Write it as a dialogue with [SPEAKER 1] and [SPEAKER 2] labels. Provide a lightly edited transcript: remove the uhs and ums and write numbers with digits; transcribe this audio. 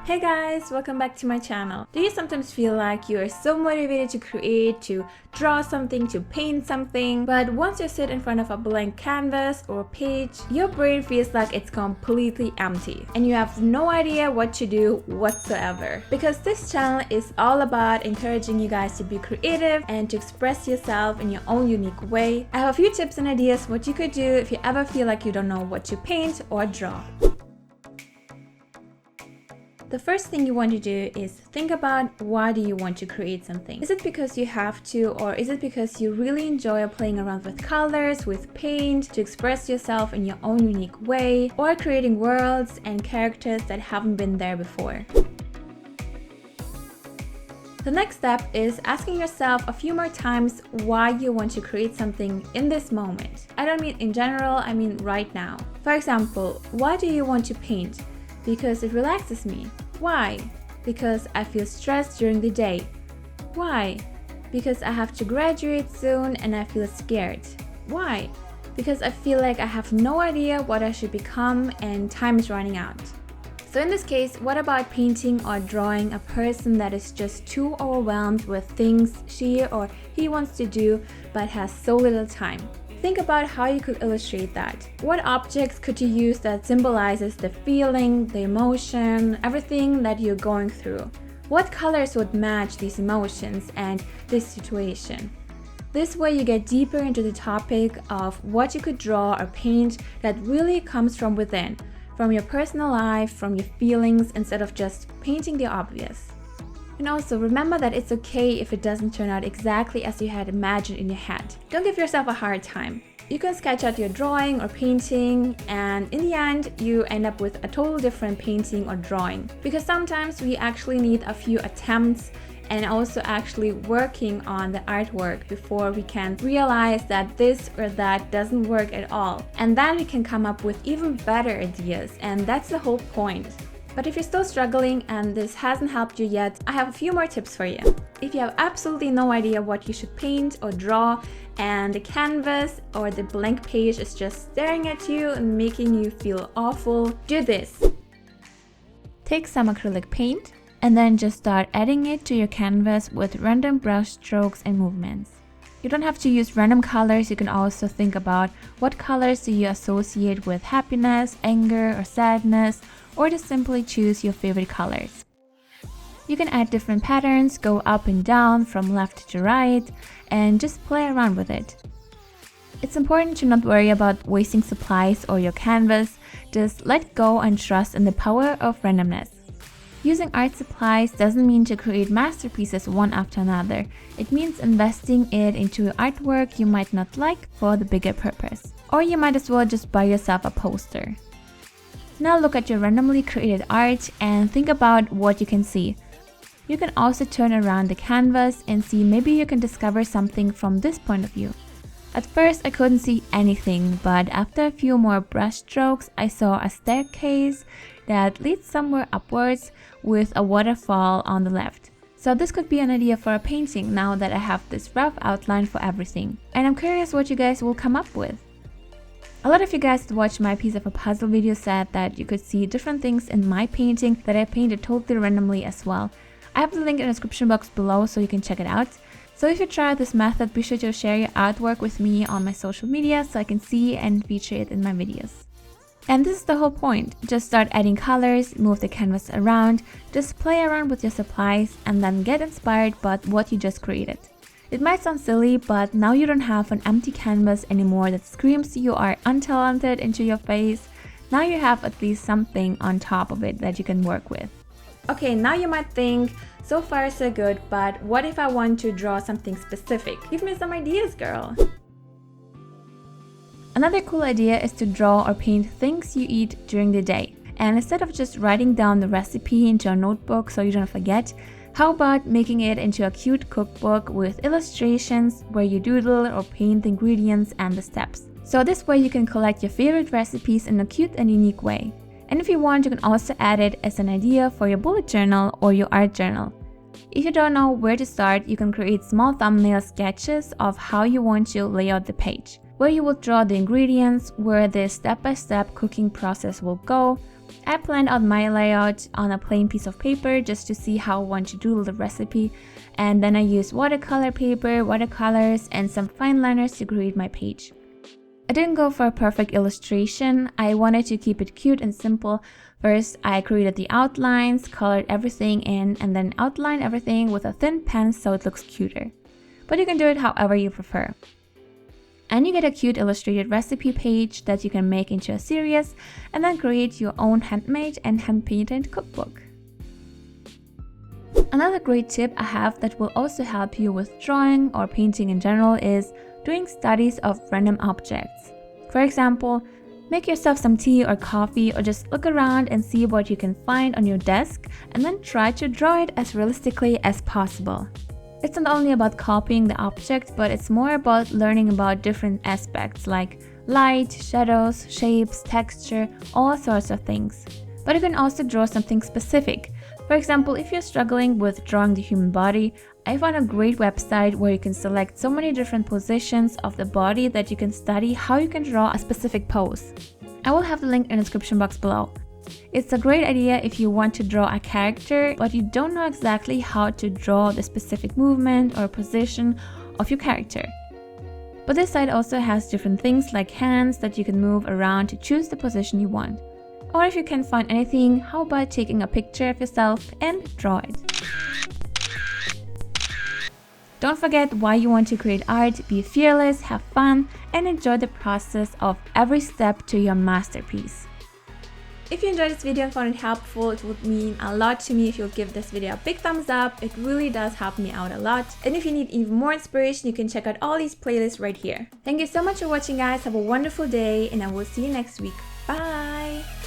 [SPEAKER 1] Hey guys, welcome back to my channel. Do you sometimes feel like you are so motivated to create, to draw something, to paint something, but once you sit in front of a blank canvas or page, your brain feels like it's completely empty and you have no idea what to do whatsoever? Because this channel is all about encouraging you guys to be creative and to express yourself in your own unique way. I have a few tips and ideas what you could do if you ever feel like you don't know what to paint or draw. The first thing you want to do is think about why do you want to create something. Is it because you have to, or is it because you really enjoy playing around with colors, with paint, to express yourself in your own unique way, or creating worlds and characters that haven't been there before? The next step is asking yourself a few more times why you want to create something in this moment. I don't mean in general, I mean right now. For example, why do you want to paint? Because it relaxes me. Why? Because I feel stressed during the day. Why? Because I have to graduate soon and I feel scared. Why? Because I feel like I have no idea what I should become and time is running out. So in this case, what about painting or drawing a person that is just too overwhelmed with things she or he wants to do but has so little time? Think about how you could illustrate that. What objects could you use that symbolizes the feeling, the emotion, everything that you're going through? What colors would match these emotions and this situation? This way you get deeper into the topic of what you could draw or paint that really comes from within, from your personal life, from your feelings, instead of just painting the obvious. And also remember that it's okay if it doesn't turn out exactly as you had imagined in your head. Don't give yourself a hard time. You can sketch out your drawing or painting, and in the end you end up with a total different painting or drawing. Because sometimes we actually need a few attempts and also actually working on the artwork before we can realize that this or that doesn't work at all. And then we can come up with even better ideas, and that's the whole point. But if you're still struggling and this hasn't helped you yet, I have a few more tips for you. If you have absolutely no idea what you should paint or draw and the canvas or the blank page is just staring at you and making you feel awful, do this. Take some acrylic paint and then just start adding it to your canvas with random brush strokes and movements. You don't have to use random colors. You can also think about what colors do you associate with happiness, anger, or sadness, or just simply choose your favorite colors. You can add different patterns, go up and down, from left to right, and just play around with it. It's important to not worry about wasting supplies or your canvas. Just let go and trust in the power of randomness. Using art supplies doesn't mean to create masterpieces one after another. It means investing it into artwork you might not like for the bigger purpose. Or you might as well just buy yourself a poster. Now look at your randomly created art and think about what you can see. You can also turn around the canvas and see maybe you can discover something from this point of view. At first I couldn't see anything, but after a few more brush strokes I saw a staircase that leads somewhere upwards with a waterfall on the left. So this could be an idea for a painting now that I have this rough outline for everything. And I'm curious what you guys will come up with. A lot of you guys that watched my piece of a puzzle video said that you could see different things in my painting that I painted totally randomly as well. I have the link in the description box below so you can check it out. So if you try this method, be sure to share your artwork with me on my social media so I can see and feature it in my videos. And this is the whole point. Just start adding colors, move the canvas around, just play around with your supplies and then get inspired by what you just created. It might sound silly, but now you don't have an empty canvas anymore that screams you are untalented into your face. Now you have at least something on top of it that you can work with. Okay, now you might think, so far so good, but what if I want to draw something specific? Give me some ideas, girl. Another cool idea is to draw or paint things you eat during the day. And instead of just writing down the recipe into a notebook so you don't forget, how about making it into a cute cookbook with illustrations where you doodle or paint the ingredients and the steps. So this way you can collect your favorite recipes in a cute and unique way. And if you want, you can also add it as an idea for your bullet journal or your art journal. If you don't know where to start, you can create small thumbnail sketches of how you want to lay out the page, where you will draw the ingredients, where the step-by-step cooking process will go, I planned out my layout on a plain piece of paper just to see how I want to doodle the recipe, and then I used watercolor paper, watercolors, and some fine liners to create my page. I didn't go for a perfect illustration. I wanted to keep it cute and simple. First, I created the outlines, colored everything in, and then outlined everything with a thin pen so it looks cuter. But you can do it however you prefer. And you get a cute illustrated recipe page that you can make into a series and then create your own handmade and hand-painted cookbook. Another great tip I have that will also help you with drawing or painting in general is doing studies of random objects. For example, make yourself some tea or coffee, or just look around and see what you can find on your desk and then try to draw it as realistically as possible. It's not only about copying the object, but it's more about learning about different aspects like light, shadows, shapes, texture, all sorts of things. But you can also draw something specific. For example, if you're struggling with drawing the human body, I found a great website where you can select so many different positions of the body that you can study how you can draw a specific pose. I will have the link in the description box below. It's a great idea if you want to draw a character, but you don't know exactly how to draw the specific movement or position of your character. But this site also has different things like hands that you can move around to choose the position you want. Or if you can't find anything, how about taking a picture of yourself and draw it? Don't forget why you want to create art, be fearless, have fun, and enjoy the process of every step to your masterpiece. If you enjoyed this video and found it helpful, it would mean a lot to me if you'll give this video a big thumbs up. It really does help me out a lot. And if you need even more inspiration, you can check out all these playlists right here. Thank you so much for watching, guys. Have a wonderful day, and I will see you next week. Bye!